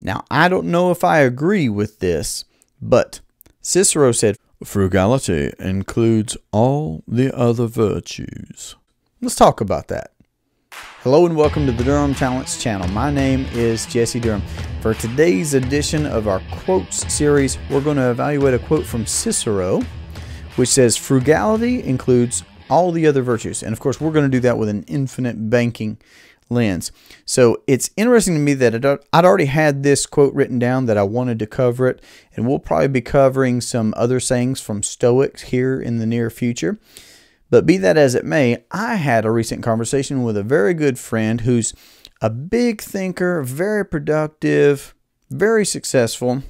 Now, I don't know if I agree with this, but Cicero said, frugality includes all the other virtues. Let's talk about that. Hello and welcome to the Durham Talents channel. My name is Jesse Durham. For today's edition of our quotes series, we're going to evaluate a quote from Cicero, which says, frugality includes all the other virtues. And of course, we're going to do that with an infinite banking lens. So it's interesting to me that I'd already had this quote written down that I wanted to cover it. And we'll probably be covering some other sayings from Stoics here in the near future. But be that as it may, I had a recent conversation with a very good friend who's a big thinker, very productive, very successful.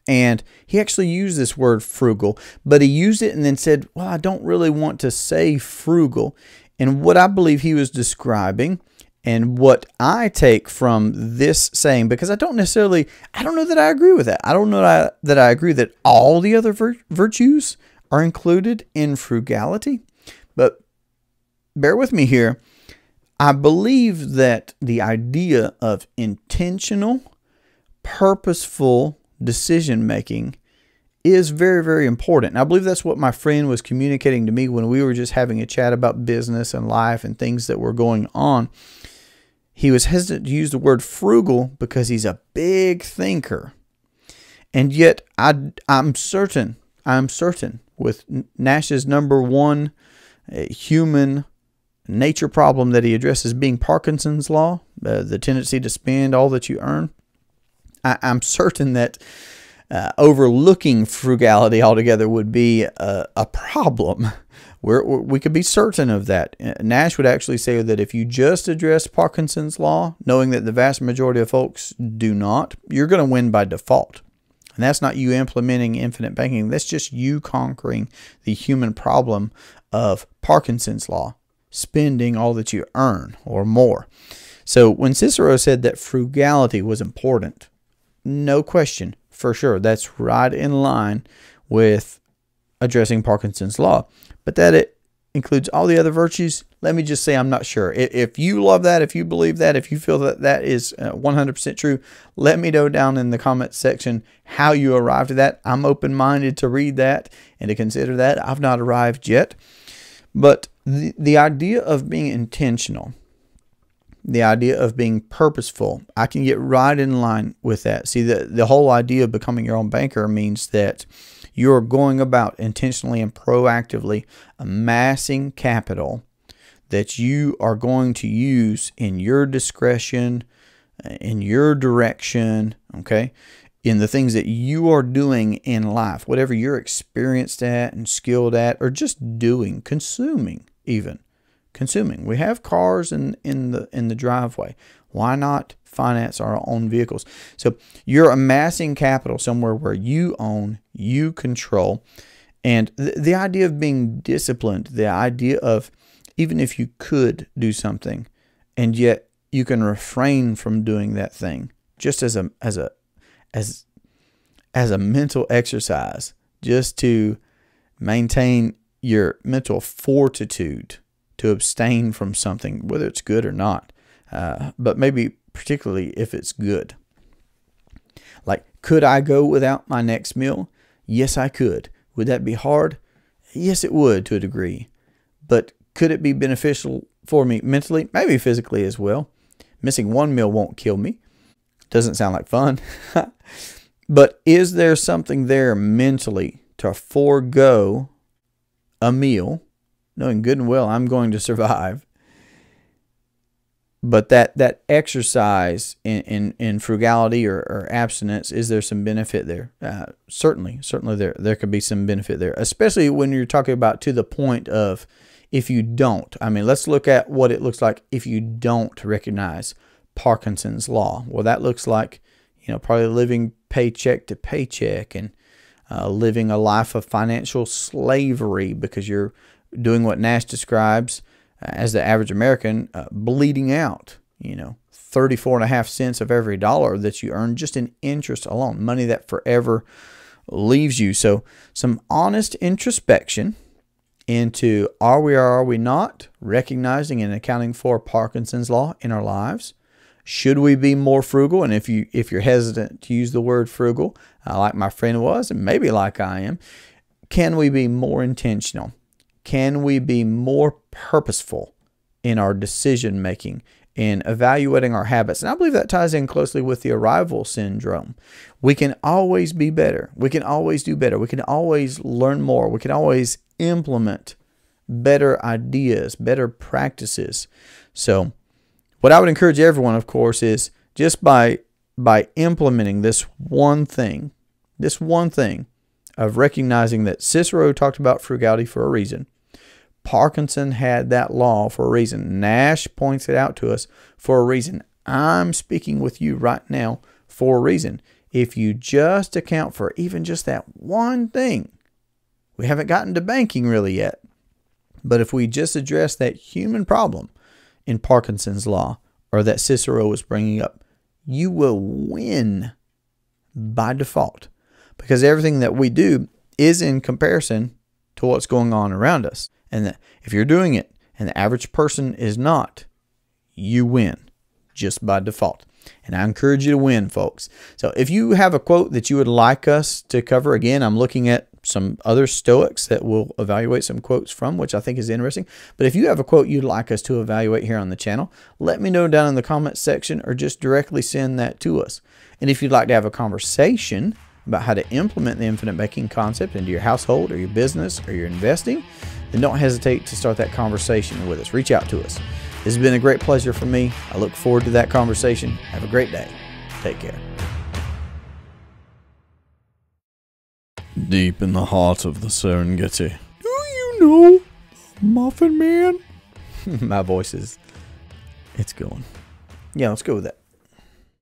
And he actually used this word frugal, but he used it and then said, well, I don't really want to say frugal. And what I believe he was describing and what I take from this saying, because I don't know that I agree with that. I don't know that I agree that all the other virtues are included in frugality, but bear with me here. I believe that the idea of intentional, purposeful decision-making is very, very important. And I believe that's what my friend was communicating to me when we were just having a chat about business and life and things that were going on. He was hesitant to use the word frugal because he's a big thinker. And yet I'm certain with Nash's #1 human nature problem that he addresses being Parkinson's law, the tendency to spend all that you earn. I'm certain that overlooking frugality altogether would be a problem. We could be certain of that. Nash would actually say that if you just address Parkinson's law, knowing that the vast majority of folks do not, you're going to win by default. And that's not you implementing infinite banking. That's just you conquering the human problem of Parkinson's law, spending all that you earn or more. So when Cicero said that frugality was important, no question, for sure, that's right in line with addressing Parkinson's law. But that it includes all the other virtues, let me just say I'm not sure. If you love that, if you believe that, if you feel that that is 100% true, let me know down in the comments section how you arrived at that. I'm open-minded to read that and to consider that. I've not arrived yet. But the idea of being intentional, the idea of being purposeful, I can get right in line with that. See, the whole idea of becoming your own banker means that you're going about intentionally and proactively amassing capital that you are going to use in your discretion, in your direction, okay, in the things that you are doing in life, whatever you're experienced at and skilled at, or just doing, consuming even. Consuming. We have cars in the driveway. Why not finance our own vehicles? So you're amassing capital somewhere where you own, you control. And the idea of being disciplined, the idea of even if you could do something and yet you can refrain from doing that thing just as a mental exercise, just to maintain your mental fortitude to abstain from something, whether it's good or not, but maybe particularly if it's good. Like, could I go without my next meal? Yes, I could. Would that be hard? Yes, it would to a degree. But could it be beneficial for me mentally? Maybe physically as well. Missing one meal won't kill me. Doesn't sound like fun. But is there something there mentally to forego a meal, knowing good and well I'm going to survive, but that exercise in frugality or abstinence, is there some benefit there? Certainly there could be some benefit there, especially when you're talking about to the point of if you don't. I mean, let's look at what it looks like if you don't recognize Parkinson's law. Well, that looks like, probably living paycheck to paycheck and living a life of financial slavery because you're doing what Nash describes as the average American, bleeding out, 34.5 cents of every dollar that you earn just in interest alone, money that forever leaves you. So some honest introspection into are we or are we not recognizing and accounting for Parkinson's law in our lives? Should we be more frugal? And if you're hesitant to use the word frugal, like my friend was, and maybe like I am, can we be more intentional? Can we be more purposeful in our decision making, in evaluating our habits? And I believe that ties in closely with the arrival syndrome. We can always be better. We can always do better. We can always learn more. We can always implement better ideas, better practices. So what I would encourage everyone, of course, is just by implementing this one thing of recognizing that Cicero talked about frugality for a reason. Parkinson had that law for a reason. Nash points it out to us for a reason. I'm speaking with you right now for a reason. If you just account for even just that one thing, we haven't gotten to banking really yet, but if we just address that human problem in Parkinson's law, or that Cicero was bringing up, you will win by default, because everything that we do is in comparison to what's going on around us. And that if you're doing it and the average person is not, you win just by default. And I encourage you to win, folks. So if you have a quote that you would like us to cover, again, I'm looking at some other Stoics that we'll evaluate some quotes from, which I think is interesting. But if you have a quote you'd like us to evaluate here on the channel, let me know down in the comments section, or just directly send that to us. And if you'd like to have a conversation about how to implement the infinite banking concept into your household or your business or your investing, then don't hesitate to start that conversation with us. Reach out to us. This has been a great pleasure for me. I look forward to that conversation. Have a great day. Take care. Deep in the heart of the Serengeti. Do you know Muffin Man? My voice is, it's going. Yeah, let's go with that.